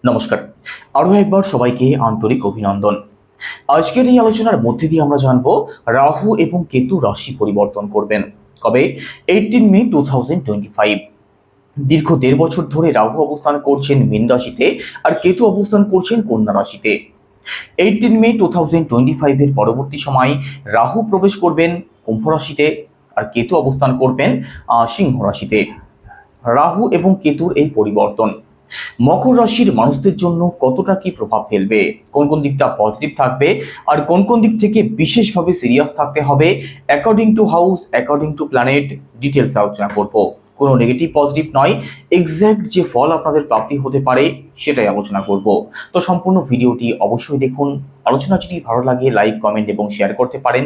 নমস্কার। আরও একবার সবাইকে আন্তরিক অভিনন্দন। আজকের এই আলোচনার মধ্যে দিয়ে আমরা জানবো রাহু এবং কেতু রাশি পরিবর্তন করবেন কবে। 18 মে 2025। দীর্ঘ 1.5 বছর ধরে রাহু অবস্থান করছেন মীন রাশিতে আর কেতু অবস্থান করছেন কন্যা রাশিতে। 18 মে 2025 এর পরবর্তী সময় রাহু প্রবেশ করবেন কুম্ভ রাশিতে আর কেতু অবস্থান করবেন সিংহ রাশিতে। রাহু এবং কেতুর এই পরিবর্তন মকর রাশির মানুষদের জন্য কতটা কি প্রভাব ফেলবে, কোন কোন দিকটা পজিটিভ থাকবে আর কোন কোন দিক থেকে বিশেষভাবে সিরিয়াস থাকতে হবে, according to house, according to planet, details আলোচনা করব। কোনো নেগেটিভ পজিটিভ নয়, এক্স্যাক্ট যে ফল আপনাদের প্রাপ্তি হতে পারে সেটাই আলোচনা করব। তো সম্পূর্ণ ভিডিওটি অবশ্যই দেখুন। আলোচনা যদি ভালো লাগে লাইক, কমেন্ট এবং শেয়ার করতে পারেন।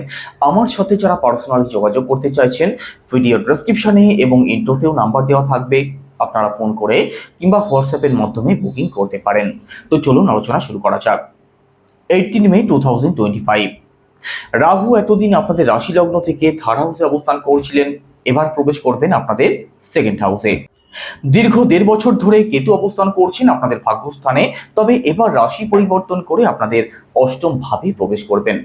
আমার সাথে যারা পার্সোনালি যোগাযোগ করতে চাইছেন, ভিডিও ডেসক্রিপশনে এবং ইন্ট্রোতেও নাম্বার দেওয়া থাকবে, আপনারা ফোন করে কিংবা হোয়াটসঅ্যাপের মাধ্যমে বুকিং করতে পারেন। তো চলুন আলোচনা শুরু করা যাক। 18 মে 2025। রাহু এতদিন আপনাদের রাশি লগ্ন থেকে থার্ড হাউসে অবস্থান করছিলেন, এবার প্রবেশ করবেন আপনাদের সেকেন্ড হাউসে। দীর্ঘ 1.5 বছর ধরে কেতু অবস্থান করছেন আপনাদের ভাগ্যস্থানে, তবে এবার রাশি পরিবর্তন করে আপনাদের অষ্টম ভাবে প্রবেশ করবেন।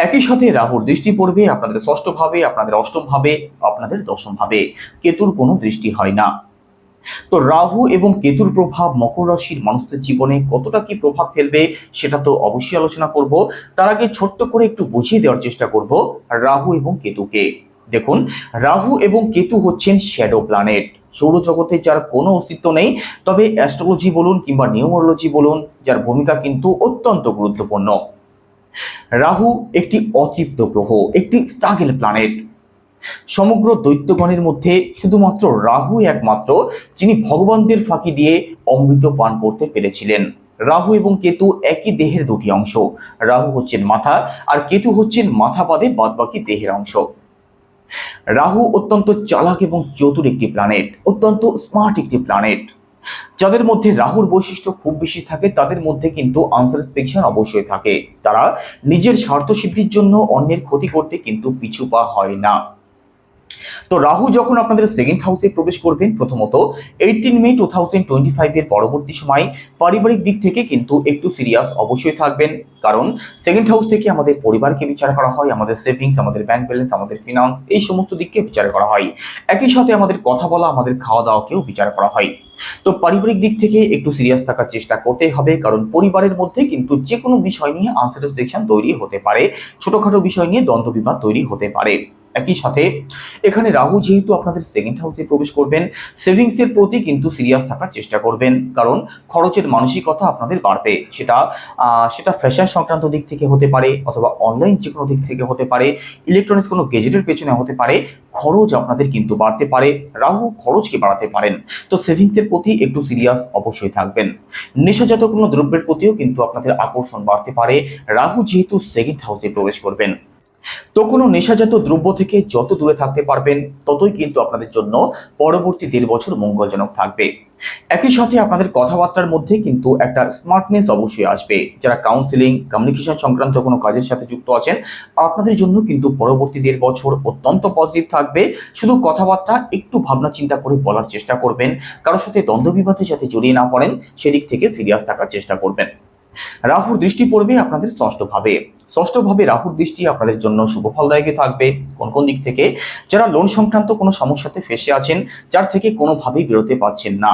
একই সাথে রাহুর দৃষ্টি পড়বে আপনাদের ষষ্ঠ ভাবে, আপনাদের অষ্টম ভাবে, আপনাদের দশম ভাবে। কেতুর কোনো দৃষ্টি হয় না। তো রাহু এবং কেতুর প্রভাব মকর রাশির মানুষদের জীবনে কতটা কি প্রভাব ফেলবে সেটা তো অবশ্যই আলোচনা করব। তার আগে ছোট্ট করে একটু বুঝিয়ে দেওয়ার চেষ্টা করব রাহু এবং কেতুকে। দেখুন, রাহু এবং কেতু হচ্ছেন শ্যাডো প্ল্যানেট, সৌরজগতে যার কোনো অস্তিত্ব নেই, তবে অ্যাস্ট্রোলজি বলুন কিংবা নিউমোরোলজি বলুন, যার ভূমিকা কিন্তু অত্যন্ত গুরুত্বপূর্ণ। রাহু একটি অতৃপ্ত গ্রহ, একটি স্ট্রাগল প্ল্যানেট। সমগ্র দৈত্যগণের মধ্যে শুধুমাত্র রাহু একমাত্র যিনি ভগবানদের ফাঁকি দিয়ে অমৃত পান করতে পেরেছিলেন। রাহু এবং কেতু একই দেহের দুটি অংশ। রাহু হচ্ছেন মাথা আর কেতু হচ্ছেন মাথা বাদে বাদবাকি দেহের অংশ। রাহু অত্যন্ত চালাক এবং চতুর একটি প্ল্যানেট, অত্যন্ত স্মার্ট একটি প্ল্যানেট। যাদের মধ্যে রাহুর বৈশিষ্ট্য খুব বেশি থাকে তাদের মধ্যে কিন্তু আনসাটিসফ্যাকশন অবশ্যই থাকে। তারা নিজের স্বার্থ সিদ্ধির জন্য অন্যের ক্ষতি করতে কিন্তু পিছু পা হয় না। তো রাহু যখন আপনাদের সেকেন্ড হাউসে প্রবেশ করবেন, প্রথমত 18 মে 2025 এর পরবর্তী সময় পারিবারিক দিক থেকে কিন্তু একটু সিরিয়াস অবশ্যই থাকবেন। কারণ সেকেন্ড হাউস থেকে আমাদের পরিবারকে বিচার করা হয়, আমাদের সেভিংস, আমাদের ব্যাংক ব্যালেন্স, আমাদের ফিনান্স, এই সমস্ত দিককে বিচার করা হয়। একই সাথে আমাদের কথা বলা, আমাদের খাওয়া দাওয়াকেও বিচার করা হয়। তো পারিবারিক দিক থেকে একটু সিরিয়াস থাকার চেষ্টা করতেই হবে, কারণ পরিবারের মধ্যে কিন্তু যে কোনো বিষয় নিয়ে আনস্যাটিসফ্যাকশন তৈরি হতে পারে, ছোটখাটো বিষয় নিয়ে দ্বন্দ্ব বিবাদ তৈরি হতে পারে। একই সাথে এখানে রাহু যেহেতু আপনাদের সেকেন্ড হাউসে প্রবেশ করবেন, সেভিংস এর প্রতি কিন্তু সিরিয়াস থাকার চেষ্টা করবেন, কারণ খরচের মানসিকতা আপনাদের বাড়বে। সেটা ফ্যাশন সংক্রান্ত দিক থেকে হতে পারে, অথবা অনলাইন যে কোনো দিক থেকে হতে পারে, ইলেকট্রনিক্স কোনো গেজেটের পেছনে হতে পারে। খরচ আপনাদের কিন্তু বাড়তে পারে, রাহু খরচকে বাড়াতে পারেন। তো সেভিংস এর প্রতি একটু সিরিয়াস অবশ্যই থাকবেন। নেশাজাত কোনো দ্রব্যের প্রতিও কিন্তু আপনাদের আকর্ষণ বাড়তে পারে, রাহু যেহেতু সেকেন্ড হাউসে প্রবেশ করবেন। তো কোনো নেশাজাত দ্রব্য থেকে যত দূরে থাকতে পারবেন ততই কিন্তু আপনাদের জন্য পরবর্তী 1.5 বছর মঙ্গলজনক থাকবে। একই সাথে আপনাদের কথাবার্তার মধ্যে কিন্তু একটা স্মার্টনেস অবশ্যই আসবে। যারা কাউন্সিলিং, কমিউনিকেশন সংক্রান্ত কোনো কাজের সাথে যুক্ত আছেন, আপনাদের জন্য কিন্তু পরবর্তী 1.5 বছর অত্যন্ত পজিটিভ থাকবে। শুধু কথাবার্তা একটু ভাবনা চিন্তা করে বলার চেষ্টা করবেন, কারোর সাথে দ্বন্দ্ব বিবাদে যাতে জড়িয়ে না পড়েন সেদিক থেকে সিরিয়াস থাকার চেষ্টা করবেন। রাহুর দৃষ্টি পড়বে আপনাদের ষষ্ঠ ভাবে। ষষ্ঠ ভাবে রাহুর দৃষ্টি আপনাদের জন্য শুভ ফলদায়ক থাকবে। কোন কোন দিক থেকে? যারা লোন সংক্রান্ত কোনো সমস্যাতে ফেসে আছেন, যার থেকে কোনোভাবেই বেরোতে পারছেন না,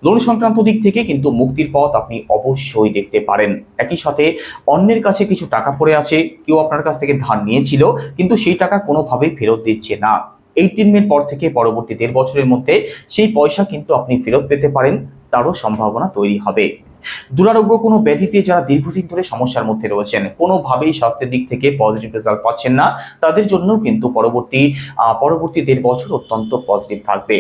লোন সংক্রান্ত দিক থেকে কিন্তু মুক্তির পথ আপনি অবশ্যই দেখতে পারেন। একই সাথে অন্যের কাছে কিছু টাকা পড়ে আছে, কেউ আপনার কাছ থেকে ধার নিয়েছিল কিন্তু সেই টাকা কোনোভাবেই ফেরত দিচ্ছে না। 18 মে পর থেকে পরবর্তী 1.5 বছরের মধ্যে সেই পয়সা কিন্তু আপনি ফেরত পেতে পারেন, তারও সম্ভাবনা তৈরি হবে। দুরারোগ্য কোনো ব্যাধিতে যারা দীর্ঘদিন ধরে সমস্যার মধ্যে রয়েছেন, কোনোভাবেই স্বাস্থ্যের দিক থেকে পজিটিভ রেজাল্ট পাচ্ছেন না, তাদের জন্য কিন্তু পরবর্তী 1.5 বছর অত্যন্ত পজিটিভ থাকবে।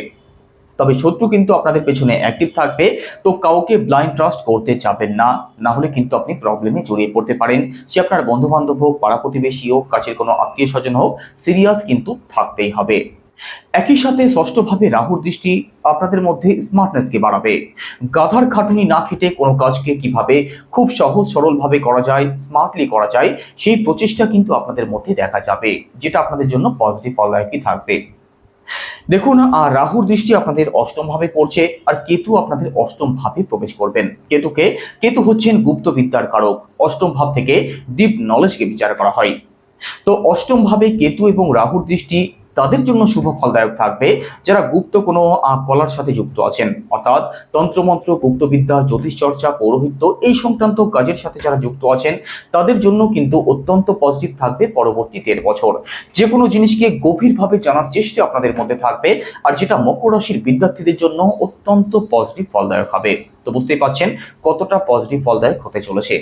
তবে শত্রু কিন্তু আপনাদের পেছনে অ্যাক্টিভ থাকবে। তো কাউকে ব্লাইন্ড ট্রাস্ট করতে যাবেন না, না হলে কিন্তু আপনি প্রবলেমে জড়িয়ে পড়তে পারেন। সে আপনার বন্ধু বান্ধব হোক, পাড়া প্রতিবেশী হোক, কাছের কোনো আত্মীয় স্বজন হোক, সিরিয়াস কিন্তু থাকতেই হবে। একই সাথে ষষ্ঠভাবে রাহুর দৃষ্টি আপনাদের মধ্যে স্মার্টনেসকে বাড়াবে। গাধার খাটুনি না খেটে কোনো কাজকে কিভাবে খুব সহজ সরলভাবে করা যায়, স্মার্টলি করা যায়, সেই প্রচেষ্টা কিন্তু আপনাদের মধ্যে দেখা যাবে, যেটা আপনাদের জন্য পজিটিভ ফলদায়কই থাকবে। দেখুন, রাহুর দৃষ্টি আপনাদের অষ্টম ভাবে পড়ছে, আর কেতু আপনাদের অষ্টম ভাবে প্রবেশ করবেন। কেতু হচ্ছেন গুপ্ত বিদ্যার কারক। অষ্টম ভাব থেকে ডিপ নলেজকে বিচার করা হয়। তো অষ্টম ভাবে কেতু এবং রাহুর দৃষ্টি তাদের জন্য শুভ ফলদায়ক থাকবে যারা গুপ্ত কোনো কলার সাথে যুক্ত আছেন, অর্থাৎ তন্ত্রমন্ত্র, গুপ্তবিদ্যা, জ্যোতিষ চর্চা, পৌরোহিত্য এই সংক্রান্ত কাজের সাথে যারা যুক্ত আছেন তাদের জন্য কিন্তু অত্যন্ত পজিটিভ থাকবে পরবর্তী ১.৫ বছর। যে কোনো জিনিসকে গভীরভাবে জানার চেষ্টা আপনাদের মধ্যে থাকবে, আর যেটা মকর রাশির বিদ্যার্থীদের জন্য অত্যন্ত পজিটিভ ফলদায়ক হবে। তো বুঝতেই পারছেন কতটা পজিটিভ ফলদায়ক হতে চলেছে।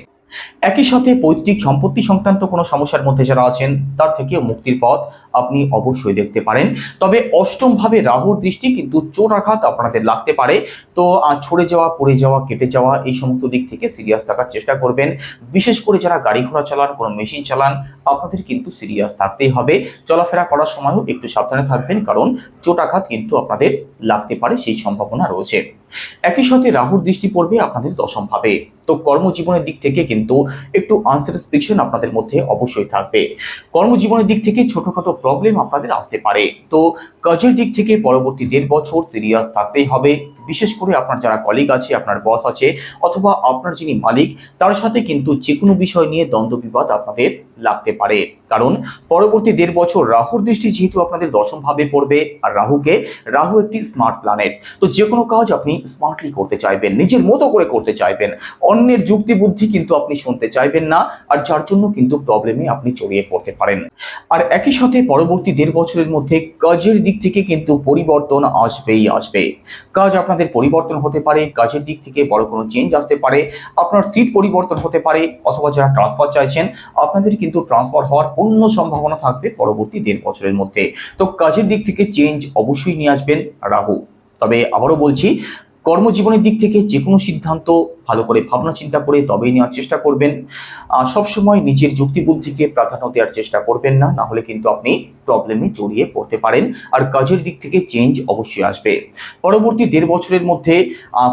একই সাথে পৈতৃক সম্পত্তি সংক্রান্ত কোনো সমস্যার মধ্যে যারা আছেন তার থেকেও মুক্তির পথ আপনি অবশ্যই দেখতে পারেন। তবে অষ্টম ভাবে রাহুর দৃষ্টি কিন্তু চোট আঘাত আপনাদের লাগতে পারে। তো ছড়ে যাওয়া, পড়ে যাওয়া, কেটে যাওয়া এই সমস্ত দিক থেকে সিরিয়াস থাকার চেষ্টা করবেন। বিশেষ করে যারা গাড়ি ঘোড়া চালান, কোনো মেশিন চালান, আপনাদের কিন্তু সিরিয়াস থাকতেই হবে। চলাফেরা করার সময়ও একটু সাবধানে থাকবেন, কারণ চোট আঘাত কিন্তু আপনাদের লাগতে পারে, সেই সম্ভাবনা রয়েছে। একই সাথে রাহুর দৃষ্টি পড়বে আপনাদের দশম ভাবে। তো কর্মজীবনের দিক থেকে কিন্তু একটু আনস্যাটিসফ্যাকশন আপনাদের মধ্যে অবশ্যই থাকবে। কর্মজীবনের দিক থেকে ছোটখাটো প্রবলেম আপনাদের আসতে পারে। তো কাজের দিক থেকে পরবর্তী ১.৫ বছর সিরিয়াস থাকতেই হবে। বিশেষ করে আপনার যারা কলিগ আছে, আপনার বস আছে, অথবা আপনার যিনি মালিক, তার সাথে কিন্তু যে কোনো বিষয় নিয়ে দ্বন্দ্ব বিবাদ আপনাদের লাগতে পারে। কারণ পরবর্তী ১.৫ বছর রাহুর দৃষ্টি যেহেতু আপনাদের দশম ভাবে পড়বে, আর রাহু একটি স্মার্ট প্ল্যানেট। তো যে কোনো কাজ আপনি স্মার্টলি করতে চাইবেন, নিজের মতো করে করতে চাইবেন, অন্যের যুক্তি বুদ্ধি কিন্তু আপনি শুনতে চাইবেন না, আর যার জন্য কিন্তু প্রবলেমে আপনি জড়িয়ে পড়তে পারেন। আর একই সাথে পরবর্তী ১.৫ বছরের মধ্যে কাজের দিক থেকে কিন্তু পরিবর্তন আসবেই আসবে। কাজ আপনাদের পরিবর্তন হতে পারে, কাজের দিক থেকে বড় কোনো চেঞ্জ আসতে পারে, আপনার সিট পরিবর্তন হতে পারে, অথবা যারা ট্রান্সফার চাইছেন আপনাদের কিন্তু ট্রান্সফার হওয়ার পূর্ণ সম্ভাবনা থাকবে পরবর্তী ১.৫ বছরের মধ্যে। তো কাজের দিক থেকে চেঞ্জ অবশ্যই নিয়ে আসবেন রাহু। তবে আবারও বলছি, কর্মজীবনের দিক থেকে যে কোনো সিদ্ধান্ত ভালো করে ভাবনা চিন্তা করে তবেই নেওয়ার চেষ্টা করবেন। সবসময় নিজের যুক্তি বুদ্ধিকে প্রাধান্য দেওয়ার চেষ্টা করবেন না, না হলে কিন্তু আপনি প্রবলেমে জড়িয়ে পড়তে পারেন। আর কাজের দিক থেকে চেঞ্জ অবশ্যই আসবে। পরবর্তী ১.৫ বছরের মধ্যে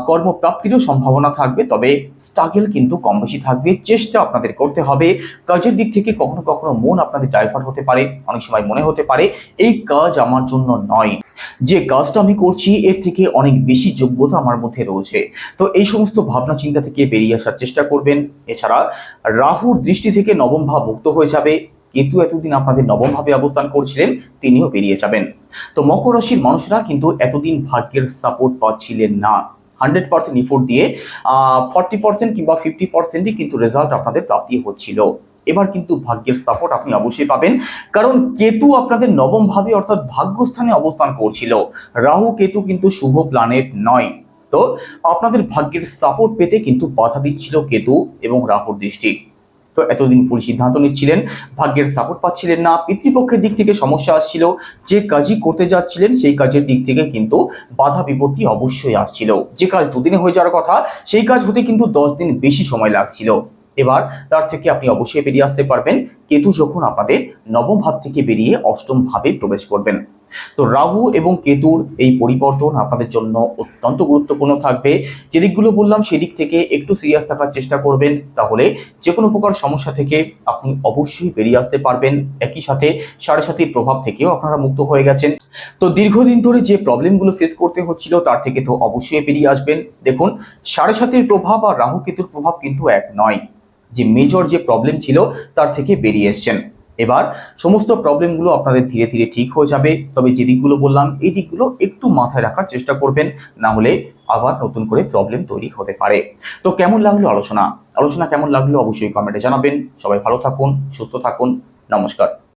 কর্মপ্রাপ্তিরও সম্ভাবনা থাকবে, তবে স্ট্রাগল কিন্তু কম বেশি থাকবে। চেষ্টা আপনাদের করতে হবে। কাজের দিক থেকে কখনো কখনো মন আপনাদের ডাইভার্ট হতে পারে। অনেক সময় মনে হতে পারে এই কাজ আমার জন্য নয়, যে কাজটা আমি করছি এর থেকে অনেক বেশি যোগ্যতা আমার মধ্যে রয়েছে। তো এই সমস্ত ভাবনা চিন্তা থেকে বেরিয়ে আসার চেষ্টা করবেন। এছাড়া রাহুর দৃষ্টি থেকে নবম ভাব মুক্ত হয়ে যাবে। কেতু এতদিন আপনাদের নবম ভাবে অবস্থান করছিলেন, তিনিও বেরিয়ে যাবেন। তো মকর রাশির মানুষরা কিন্তু এতদিন ভাগ্যের সাপোর্ট পাচ্ছিলেন না। 100% ইফোর্ট দিয়ে 40% কিংবা 50%ই কিন্তু রেজাল্ট আপনাদের প্রাপ্তি হচ্ছিল। এবার কিন্তু ভাগ্যের সাপোর্ট আপনি অবশ্যই পাবেন, কারণ কেতু আপনাদের নবম ভাবে অর্থাৎ ভাগ্যস্থানে অবস্থান করছিল। রাহু কেতু কিন্তু শুভ প্ল্যানেট নয়। তো আপনাদের ভাগ্যের সাপোর্ট পেতে কিন্তু বাধা দিচ্ছিল কেতু এবং রাহুর দৃষ্টি। তো এতদিন ভুল সিদ্ধান্ত নিচ্ছিলেন, ভাগ্যের সাপোর্ট পাচ্ছিলেন না, পিতৃপক্ষের দিক থেকে সমস্যা আসছিল, যে কাজই করতে যাচ্ছিলেন সেই কাজের দিক থেকে কিন্তু বাধা বিপত্তি অবশ্যই আসছিল। যে কাজ দুদিনে হয়ে যাওয়ার কথা সেই কাজ হতে কিন্তু 10 দিন বেশি সময় লাগছিল। এবার তার থেকে আপনি অবশ্যই বেরিয়ে আসতে পারবেন, কেতু যখন আপনাদের নবম ভাব থেকে বেরিয়ে অষ্টম ভাবে প্রবেশ করবেন। তো রাহু এবং কেতুর এই পরিবর্তন আপনাদের জন্য অত্যন্ত গুরুত্বপূর্ণ থাকবে। যে দিকগুলো বললাম সেদিক থেকে একটু সিরিয়াস থাকার চেষ্টা করবেন, তাহলে যে কোনো প্রকার সমস্যা থেকে আপনি অবশ্যই বেরিয়ে আসতে পারবেন। একই সাথে সাড়ে সাতির প্রভাব থেকেও আপনারা মুক্ত হয়ে গেছেন। তো দীর্ঘদিন ধরে যে প্রবলেমগুলো ফেস করতে হচ্ছিল তার থেকে তো অবশ্যই বেরিয়ে আসবেন। দেখুন, সাড়ে সাতির প্রভাব আর রাহু কেতুর প্রভাব কিন্তু এক নয়। যে মেজর যে প্রবলেম ছিল তার থেকে বেরিয়ে এসছেন। এবার সমস্ত প্রবলেমগুলো আপনাদের ধীরে ধীরে ঠিক হয়ে যাবে। তবে যে দিকগুলো বললাম এই দিকগুলো একটু মাথায় রাখার চেষ্টা করবেন, না হলে আবার নতুন করে প্রবলেম তৈরি হতে পারে। তো কেমন লাগলো আলোচনা কেমন লাগলো অবশ্যই কমেন্টে জানাবেন। সবাই ভালো থাকুন, সুস্থ থাকুন। নমস্কার।